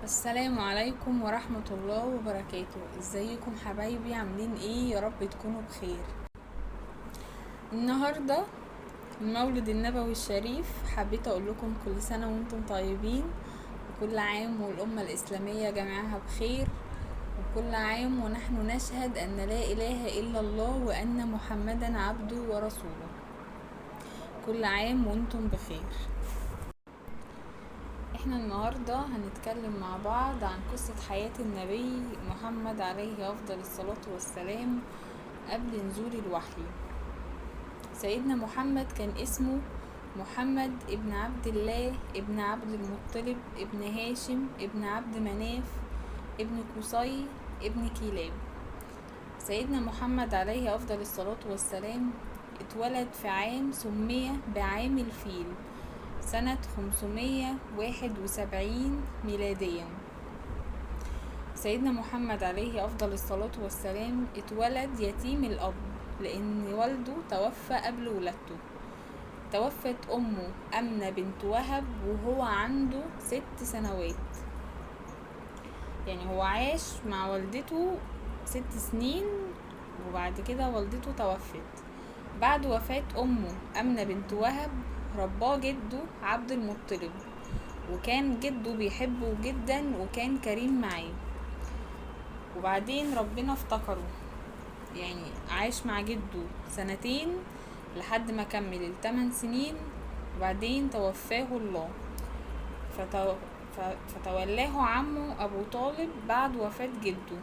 السلام عليكم ورحمة الله وبركاته. ازيكم حبايبي؟ عاملين ايه؟ يا رب تكونوا بخير. النهاردة المولد النبوي الشريف، حبيت اقول لكم كل سنة وانتم طيبين، وكل عام والأمة الإسلامية جميعها بخير، وكل عام ونحن نشهد أن لا إله إلا الله وأن محمدا عبده ورسوله. كل عام وانتم بخير. احنا النهاردة هنتكلم مع بعض عن قصة حياة النبي محمد عليه أفضل الصلاة والسلام قبل نزول الوحي. سيدنا محمد كان اسمه محمد ابن عبد الله ابن عبد المطلب ابن هاشم ابن عبد مناف ابن قصي ابن كلاب. سيدنا محمد عليه أفضل الصلاة والسلام اتولد في عام سمي بعام الفيل سنة 571 ميلاديا. سيدنا محمد عليه أفضل الصلاة والسلام اتولد يتيم الأب، لأن والده توفى قبل ولادته. توفت أمه أمنة بنت وهب وهو عنده 6 سنوات، يعني هو عاش مع والدته 6 سنين، وبعد كده والدته توفت. بعد وفاة أمه أمنة بنت وهب رباه جده عبد المطلب، وكان جده بيحبه جدا وكان كريم معاه. وبعدين ربنا افتكره، يعني عاش مع جده 2 سنين لحد ما كمل 8 سنين، وبعدين توفاه الله. فتولاه عمه أبو طالب بعد وفاة جده،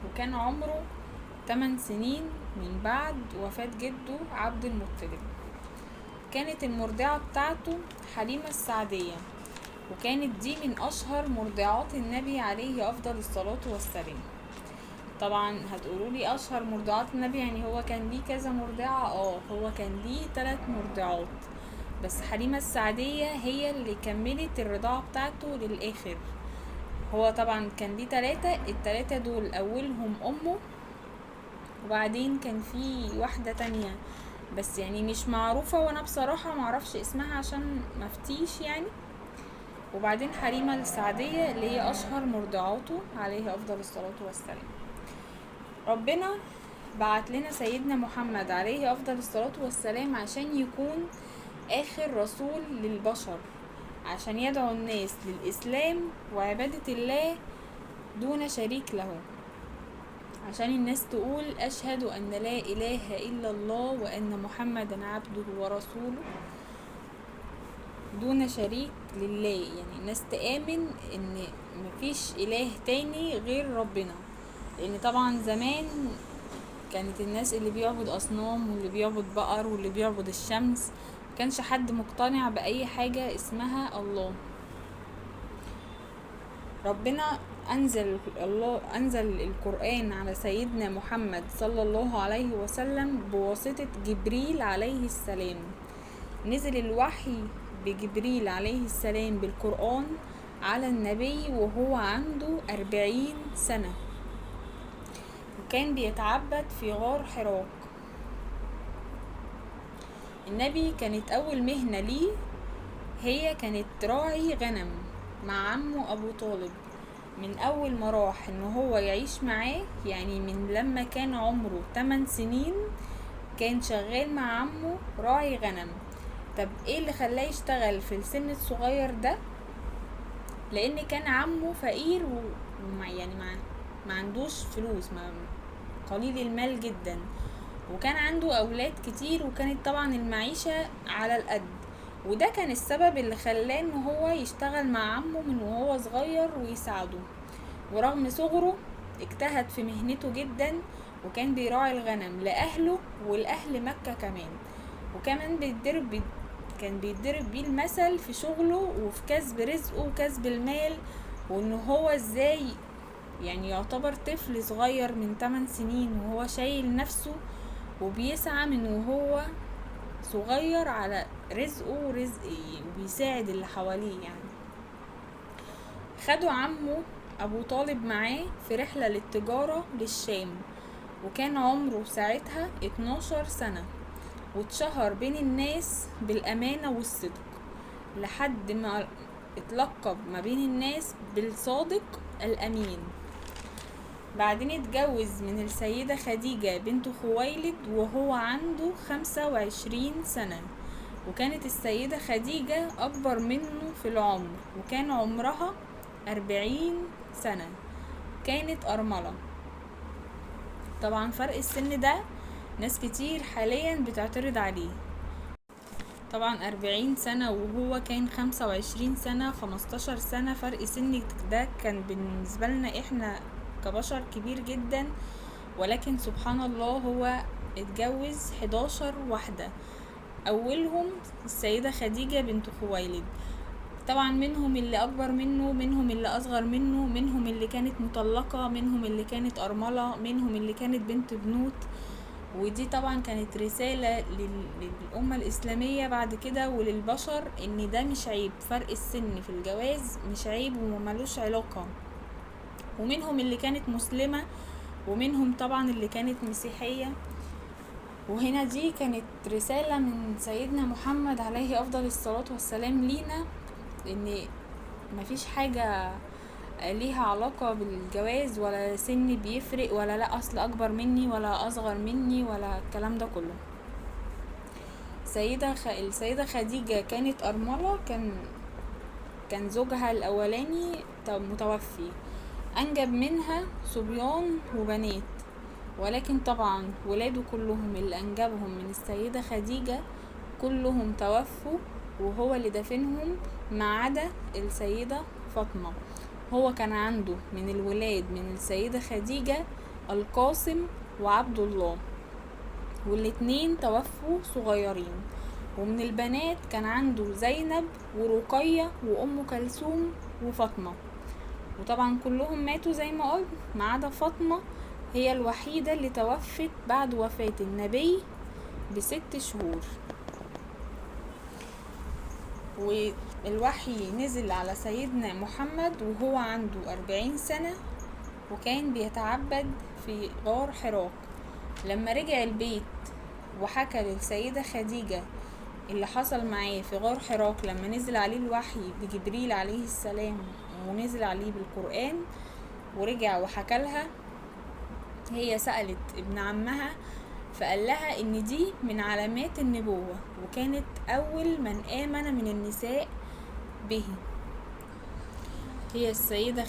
وكان عمره 8 سنين من بعد وفاة جده عبد المطلب. كانت المرضعة بتاعته حليمة السعدية، وكانت دي من أشهر مرضعات النبي عليه أفضل الصلاة والسلام. طبعا هتقولولي أشهر مرضعات النبي، يعني هو كان ليه كذا مرضعة؟ هو كان ليه 3 مرضعات، بس حليمة السعدية هي اللي كملت الرضاعة بتاعته للآخر. هو طبعا كان ليه 3، ال3 دول أولهم أمه، وبعدين كان في واحدة تانية بس يعني مش معروفة، وانا بصراحة معرفش اسمها عشان مفتيش يعني. وبعدين حليمة السعدية اللي هي اشهر مرضعاته عليه افضل الصلاة والسلام. ربنا بعت لنا سيدنا محمد عليه افضل الصلاة والسلام عشان يكون اخر رسول للبشر، عشان يدعو الناس للاسلام وعبادة الله دون شريك له، عشان الناس تقول أشهد أن لا إله إلا الله وأن محمدا عبده ورسوله دون شريك لله. يعني الناس تآمن إن مفيش إله تاني غير ربنا، لأن طبعا زمان كانت الناس اللي بيعبد أصنام واللي بيعبد بقر واللي بيعبد الشمس، مكانش حد مقتنع بأي حاجة اسمها الله. ربنا أنزل القرآن على سيدنا محمد صلى الله عليه وسلم بواسطة جبريل عليه السلام. نزل الوحي بجبريل عليه السلام بالقرآن على النبي وهو عنده 40 سنة، وكان بيتعبد في غار حراء. النبي كانت أول مهنة ليه هي كانت راعي غنم مع عمه أبو طالب. من اول ما راح ان هو يعيش معاه، يعني من لما كان عمره 8 سنين كان شغال مع عمه راعي غنم. طب ايه اللي خلاه يشتغل في السن الصغير ده؟ لان كان عمه فقير يعني ما عندوش فلوس، قليل المال جدا، وكان عنده اولاد كتير، وكانت طبعا المعيشة على القد، وده كان السبب اللي خلاه ان هو يشتغل مع عمه من وهو صغير ويساعده. ورغم صغره اجتهد في مهنته جدا، وكان بيراعي الغنم لأهله والأهل مكة كمان، وكمان كان بيتضرب بيه المثل في شغله وفي كسب رزقه وكسب المال، وان هو ازاي يعني يعتبر طفل صغير من 8 سنين وهو شايل نفسه وبيسعى من وهو صغير على رزقه ورزقه وبيساعد اللي حواليه. يعني خدوا عمه أبو طالب معاه في رحلة للتجارة للشام، وكان عمره ساعتها 12 سنة، واتشهر بين الناس بالأمانة والصدق، لحد ما اتلقب ما بين الناس بالصادق الأمين. بعدين اتجوز من السيدة خديجة بنت خويلد وهو عنده 25 سنة، وكانت السيدة خديجة أكبر منه في العمر، وكان عمرها 40 سنة. كانت أرملة. طبعا فرق السن ده ناس كتير حاليا بتعترض عليه. طبعا 40 سنة وهو كان 25 سنة، 15 سنة فرق سن ده كان بالنسبة لنا احنا كبشر كبير جدا، ولكن سبحان الله هو اتجوز 11 واحدة، اولهم السيدة خديجة بنت خويلد. طبعا منهم اللي اكبر منه، منهم اللي اصغر منه، منهم اللي كانت مطلقة، منهم اللي كانت ارملة، منهم اللي كانت بنت بنوت. ودي طبعا كانت رسالة للأمة الإسلامية بعد كده وللبشر ان ده مش عيب، فرق السن في الجواز مش عيب وملوش علاقة. ومنهم اللي كانت مسلمة، ومنهم طبعا اللي كانت مسيحية. وهنا دي كانت رسالة من سيدنا محمد عليه أفضل الصلاة والسلام لينا، ان مفيش حاجة ليها علاقة بالجواز ولا سن بيفرق، ولا لا اصل اكبر مني ولا اصغر مني ولا الكلام ده كله. السيدة خديجة كانت ارملة، كان زوجها الاولاني متوفي، انجب منها صبيان وبنات، ولكن طبعا ولاده كلهم اللي انجبهم من السيدة خديجة كلهم توفوا، وهو اللي دفنهم ما عدا السيدة فاطمة. هو كان عنده من الولاد من السيدة خديجة القاسم وعبد الله، والاتنين توفوا صغيرين. ومن البنات كان عنده زينب ورقية وأم كلثوم وفاطمة، وطبعا كلهم ماتوا زي ما قلت ما عدا فاطمة، هي الوحيدة اللي توفت بعد وفاة النبي ب6 شهور. والوحي نزل على سيدنا محمد وهو عنده 40 سنة، وكان بيتعبد في غار حراء. لما رجع البيت وحكى للسيدة خديجة اللي حصل معاه في غار حراء لما نزل عليه الوحي بجبريل عليه السلام ونزل عليه بالقرآن، ورجع وحكى لها، هي سألت ابن عمها فقال لها ان دي من علامات النبوة، وكانت اول من امن من النساء به هي السيدة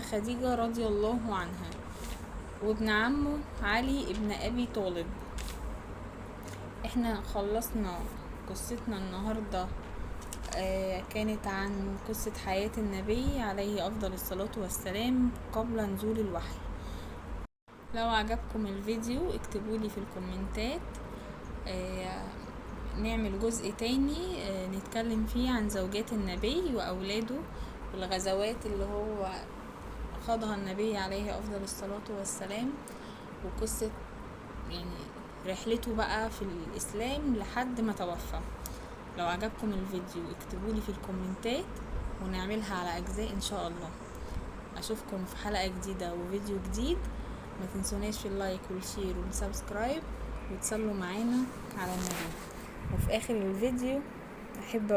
خديجة رضي الله عنها، وابن عمه علي ابن ابي طالب. احنا خلصنا قصتنا النهاردة، كانت عن قصة حياة النبي عليه افضل الصلاة والسلام قبل نزول الوحي. لو عجبكم الفيديو اكتبولي في الكومنتات، نعمل جزء تاني نتكلم فيه عن زوجات النبي وأولاده والغزوات اللي هو خاضها النبي عليه أفضل الصلاة والسلام، وقصة يعني رحلته بقى في الإسلام لحد ما توفى. لو عجبكم الفيديو اكتبولي في الكومنتات ونعملها على أجزاء إن شاء الله. أشوفكم في حلقة جديدة وفيديو جديد. ما تنسوناش في اللايك والشير والسبسكرايب وتصلوا معانا على النبي. وفي اخر الفيديو احب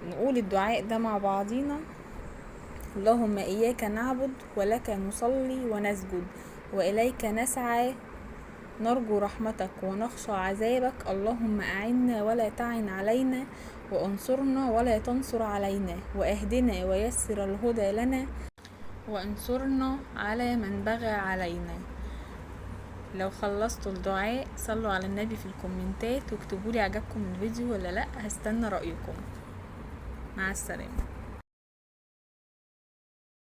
نقول الدعاء ده مع بعضينا: اللهم اياك نعبد ولك نصلي ونسجد واليك نسعى نرجو رحمتك ونخشى عذابك، اللهم اعنا ولا تعن علينا وانصرنا ولا تنصر علينا واهدنا ويسر الهدى لنا وانصرنا على من بغى علينا. لو خلصتوا الدعاء صلوا على النبي في الكومنتات واكتبولي عجبكم الفيديو ولا لا، هستنى رأيكم. مع السلامة.